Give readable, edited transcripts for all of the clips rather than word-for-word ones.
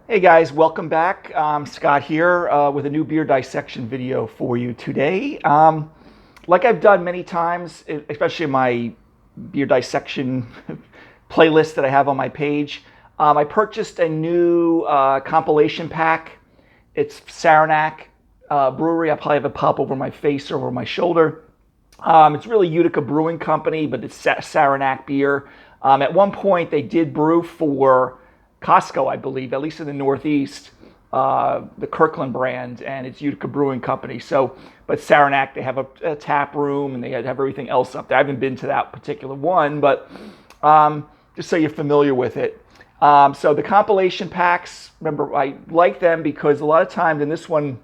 Hey guys, welcome back. Scott here with a new beer dissection video for you today. Like I've done many times, especially in my beer dissection playlist that I have on my page, I purchased a new compilation pack. It's Saranac Brewery. I probably have it pop over my face or over my shoulder. It's really Utica Brewing Company, but it's Saranac beer. At one point, they did brew for Costco, I believe, at least in the Northeast, the Kirkland brand, and it's Utica Brewing Company. So, but Saranac, they have a tap room and they have everything else up there. I haven't been to that particular one, but just so you're familiar with it. So the compilation packs, remember, I like them because a lot of times in this one,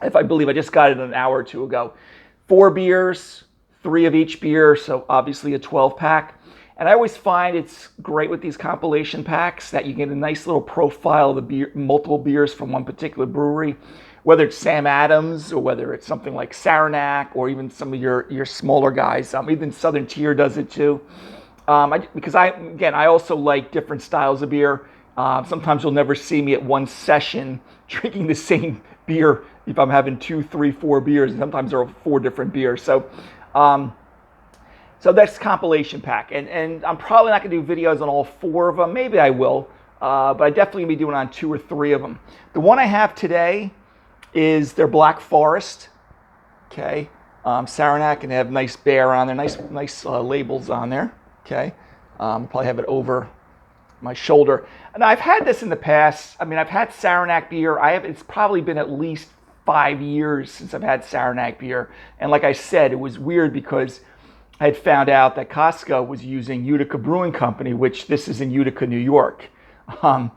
if I believe I just got it an hour or two ago, 4 beers, 3 of each beer, so obviously a 12 pack. And I always find it's great with these compilation packs that you get a nice little profile of the beer, multiple beers from one particular brewery, whether it's Sam Adams or whether it's something like Saranac or even some of your smaller guys. Even Southern Tier does it too. Because I also like different styles of beer. Sometimes you'll never see me at one session drinking the same beer if I'm having 2, 3, 4 beers. And sometimes there are 4 different beers. So that's compilation pack, and I'm probably not going to do videos on all 4 of them. Maybe I will, but I definitely going to be doing on 2 or 3 of them. The one I have today is their Black Forest. Okay, Saranac, and they have nice bear on there, nice labels on there. Okay, I'll probably have it over my shoulder. And I've had this in the past. I mean, I've had Saranac beer. It's probably been at least 5 years since I've had Saranac beer, and like I said, it was weird because I had found out that Costco was using Utica Brewing Company, which this is in Utica, New York. And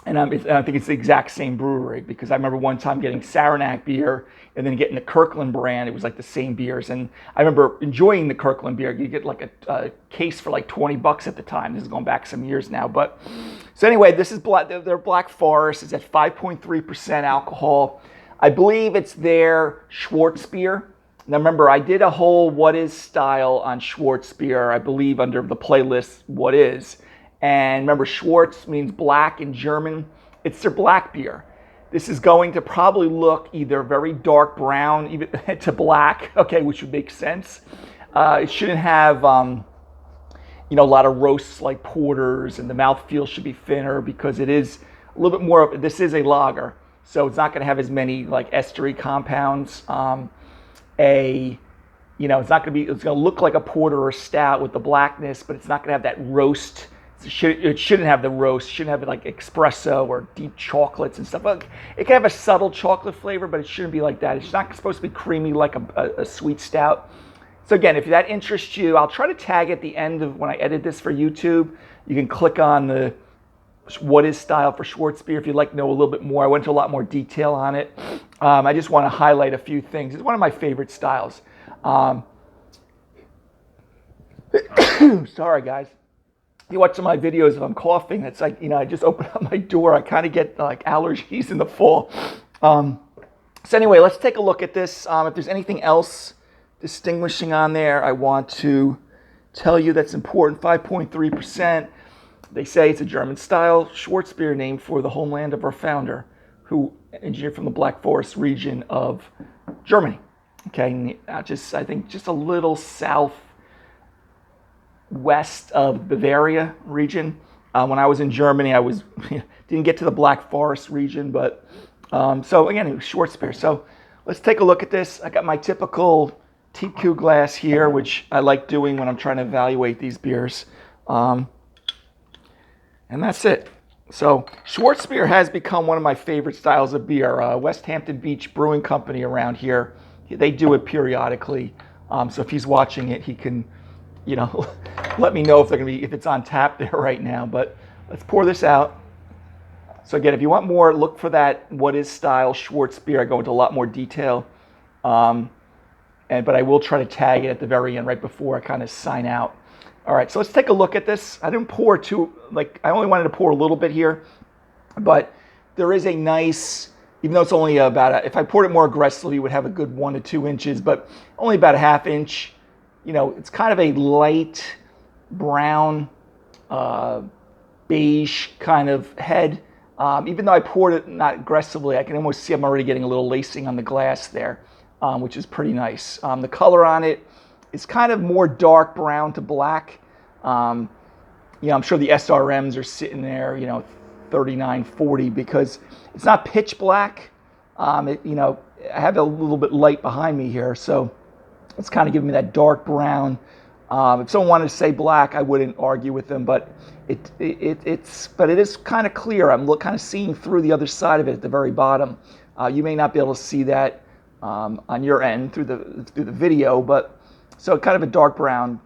I think it's the exact same brewery because I remember one time getting Saranac beer and then getting the Kirkland brand. It was like the same beers. And I remember enjoying the Kirkland beer. You get like a case for like $20 at the time. This is going back some years now. But so anyway, this is their Black Forest. It's at 5.3% alcohol. I believe it's their Schwartzbier. Now remember, I did a whole what is style on Schwartzbier, I believe under the playlist what is. And remember, Schwarz means black in German. It's their black beer. This is going to probably look either very dark brown even to black, okay, which would make sense. It shouldn't have a lot of roasts like porters, and the mouthfeel should be thinner because it is a little bit more, this is a lager, so it's not going to have as many like estery compounds. It's not going to look like a porter or stout with the blackness, but it's not going to have that roast. It shouldn't have the roast. It shouldn't have like espresso or deep chocolates and stuff. It can have a subtle chocolate flavor, but it shouldn't be like that. It's not supposed to be creamy like a sweet stout. So again, if that interests you, I'll try to tag at the end of when I edit this for YouTube. You can click on the what is style for Schwartzbier if you'd like to know a little bit more. I went into a lot more detail on it. I just want to highlight a few things. It's one of my favorite styles. Sorry, guys. If you watch some of my videos, if I'm coughing, it's like, I just open up my door. I kind of get like allergies in the fall. So anyway, let's take a look at this. If there's anything else distinguishing on there, I want to tell you that's important. 5.3%. They say it's a German-style Schwarzbier named for the homeland of our founder, who engineered from the Black Forest region of Germany. Okay, I think just a little southwest of Bavaria region. When I was in Germany, I didn't get to the Black Forest region, but so again, it was Schwarzbier. So let's take a look at this. I got my typical TQ glass here, which I like doing when I'm trying to evaluate these beers. And that's it. So Schwarzbier has become one of my favorite styles of beer. West Hampton Beach Brewing Company around here, they do it periodically. So if he's watching it, he can, let me know if it's on tap there right now. But let's pour this out. So again, if you want more, look for that what is style Schwarzbier. I go into a lot more detail. But I will try to tag it at the very end, right before I kind of sign out. All right, so let's take a look at this. I didn't pour I only wanted to pour a little bit here, but there is a nice, even though it's only if I poured it more aggressively, it would have a good 1 to 2 inches, but only about a ½ inch. It's kind of a light brown, beige kind of head. Even though I poured it not aggressively, I can almost see I'm already getting a little lacing on the glass there, which is pretty nice. The color on it is kind of more dark brown to black. I'm sure the SRMs are sitting there, 39, 40, because it's not pitch black. I have a little bit light behind me here, so it's kind of giving me that dark brown. If someone wanted to say black, I wouldn't argue with them, but it is kind of clear. I'm kind of seeing through the other side of it at the very bottom. You may not be able to see that on your end through the video, but so kind of a dark brown,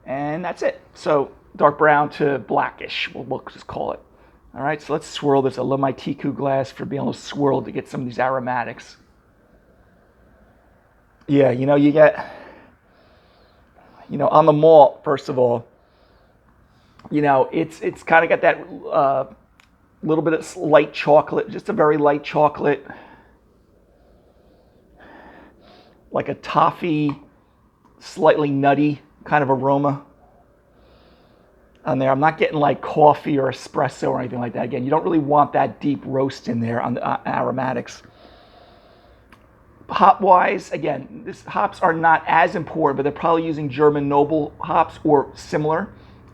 and that's it. So dark brown to blackish, we'll just call it. All right, so let's swirl this. I love my Tiku glass for being able to swirl to get some of these aromatics. Yeah, you get, on the malt, first of all, it's kind of got that little bit of light chocolate, just a very light chocolate, like a toffee, slightly nutty kind of aroma on there. I'm not getting like coffee or espresso or anything like that. Again, you don't really want that deep roast in there on the aromatics. Hop-wise, again, hops are not as important, but they're probably using German noble hops or similar.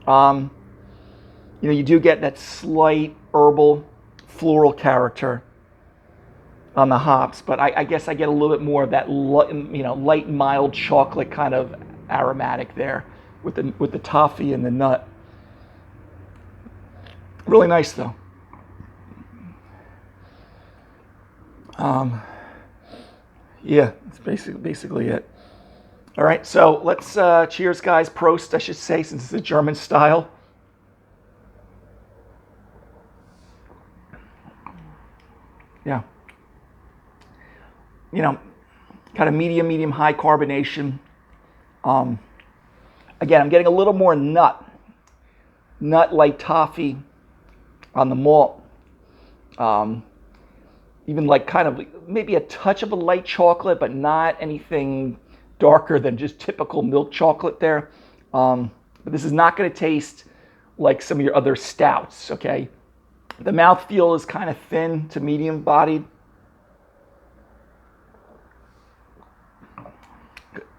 You do get that slight herbal, floral character on the hops, but I guess I get a little bit more of that, light, mild chocolate kind of aromatic there with the toffee and the nut. Really nice though. Yeah, that's basically it. All right, so let's cheers, guys. Prost, I should say, since it's a German style. Yeah. Kind of medium high carbonation. Again, I'm getting a little more nut like toffee on the malt. Even like kind of maybe a touch of a light chocolate, but not anything darker than just typical milk chocolate there. But this is not going to taste like some of your other stouts, okay? The mouthfeel is kind of thin to medium bodied.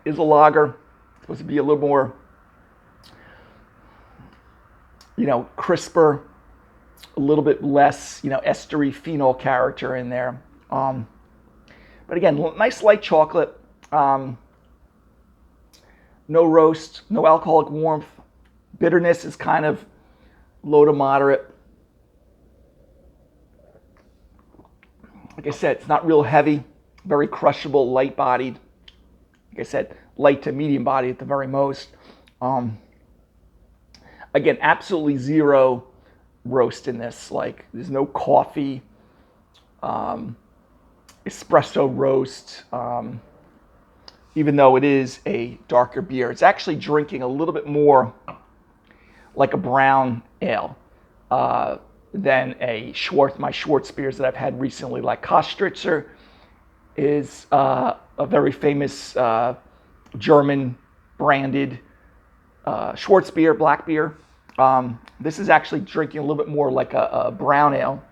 Is a lager. It's supposed to be a little more, crisper, a little bit less, estery phenol character in there. But again, nice light chocolate. No roast, no alcoholic warmth. Bitterness is kind of low to moderate. Like I said, it's not real heavy, very crushable, light bodied. Like I said, light to medium body at the very most. Again, absolutely zero roast in this. Like, there's no coffee, espresso roast, even though it is a darker beer. It's actually drinking a little bit more like a brown ale than my Schwartzbiers that I've had recently. Like Kostritzer is a very famous German branded Schwartzbier, black beer. This is actually drinking a little bit more like a brown ale.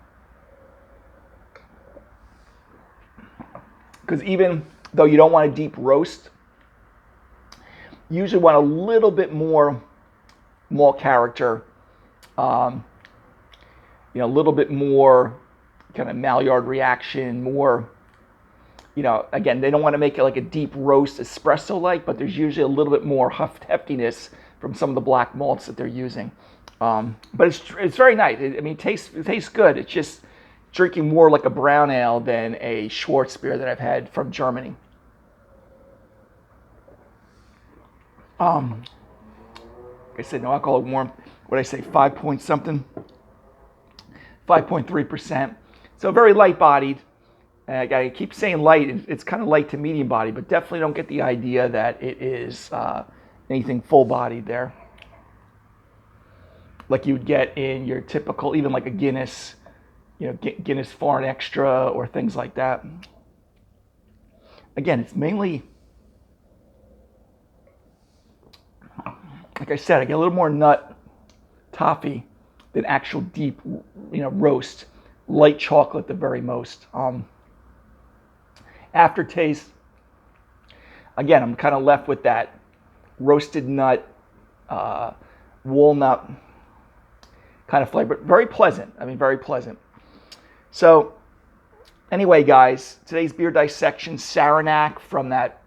Because even though you don't want a deep roast, you usually want a little bit more malt character, a little bit more kind of Maillard reaction, more, again, they don't want to make it like a deep roast espresso-like, but there's usually a little bit more heftiness from some of the black malts that they're using. But it's very nice. It tastes good. It's just drinking more like a brown ale than a Schwarzbier that I've had from Germany. Like I said, no alcoholic warmth. What did I say? 5 point something? 5.3%. So very light bodied. I keep saying light. It's kind of light to medium bodied, but definitely don't get the idea that it is anything full bodied there, like you would get in your typical, even like a Guinness, Guinness Foreign Extra or things like that. Again, it's mainly, like I said, I get a little more nut, toffee than actual deep, roast. light chocolate at the very most. Aftertaste, again, I'm kind of left with that roasted nut, walnut kind of flavor. Very pleasant. I mean, very pleasant. So anyway, guys, today's beer dissection, Saranac from that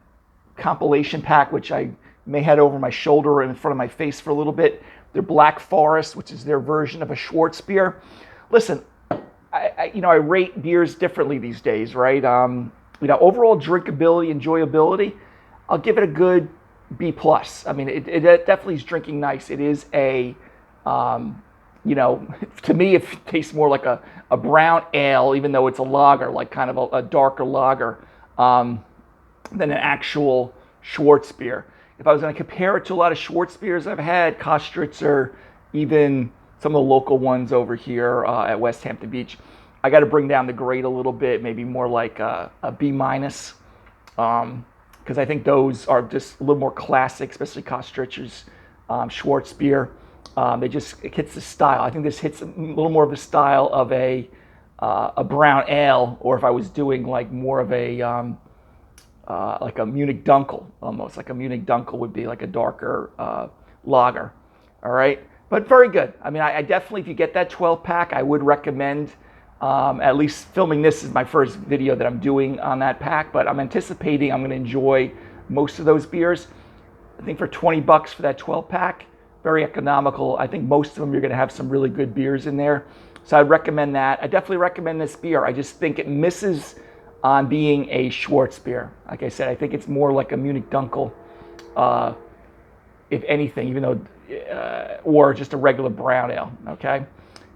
compilation pack, which I may head over my shoulder or in front of my face for a little bit. Their Black Forest, which is their version of a Schwartzbier. Listen, I rate beers differently these days, right? Overall drinkability, enjoyability, I'll give it a good B+. I mean, it definitely is drinking nice. It is a, to me, it tastes more like a brown ale, even though it's a lager, like kind of a darker lager, than an actual Schwartzbier. If I was going to compare it to a lot of Schwartzbiers I've had, Kostritz, or even some of the local ones over here at West Hampton Beach, I got to bring down the grade a little bit, maybe more like a B-, because I think those are just a little more classic, especially Kostritz's Schwartzbier. It hits the style. I think this hits a little more of the style of a brown ale, or if I was doing like more of a like a Munich Dunkel, almost like a Munich Dunkel would be like a darker lager. All right, but very good. I mean, I definitely, if you get that 12-pack, I would recommend. At least filming this is my first video that I'm doing on that pack, but I'm anticipating I'm going to enjoy most of those beers. I think for $20 for that 12-pack, very economical. I think most of them you're going to have some really good beers in there. So I'd recommend that. I definitely recommend this beer. I just think it misses on being a Schwartzbier. Like I said, I think it's more like a Munich Dunkel, if anything, even though, or just a regular brown ale, okay?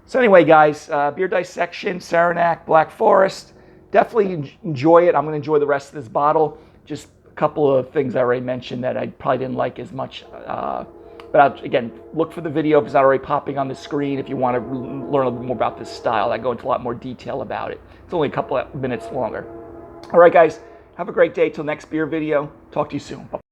So anyway, guys, beer dissection, Saranac, Black Forest. Definitely enjoy it. I'm going to enjoy the rest of this bottle. Just a couple of things I already mentioned that I probably didn't like as much. But again, look for the video if it's not already popping on the screen if you want to learn a little bit more about this style. I go into a lot more detail about it. It's only a couple of minutes longer. All right, guys, have a great day. Till next beer video. Talk to you soon. Bye.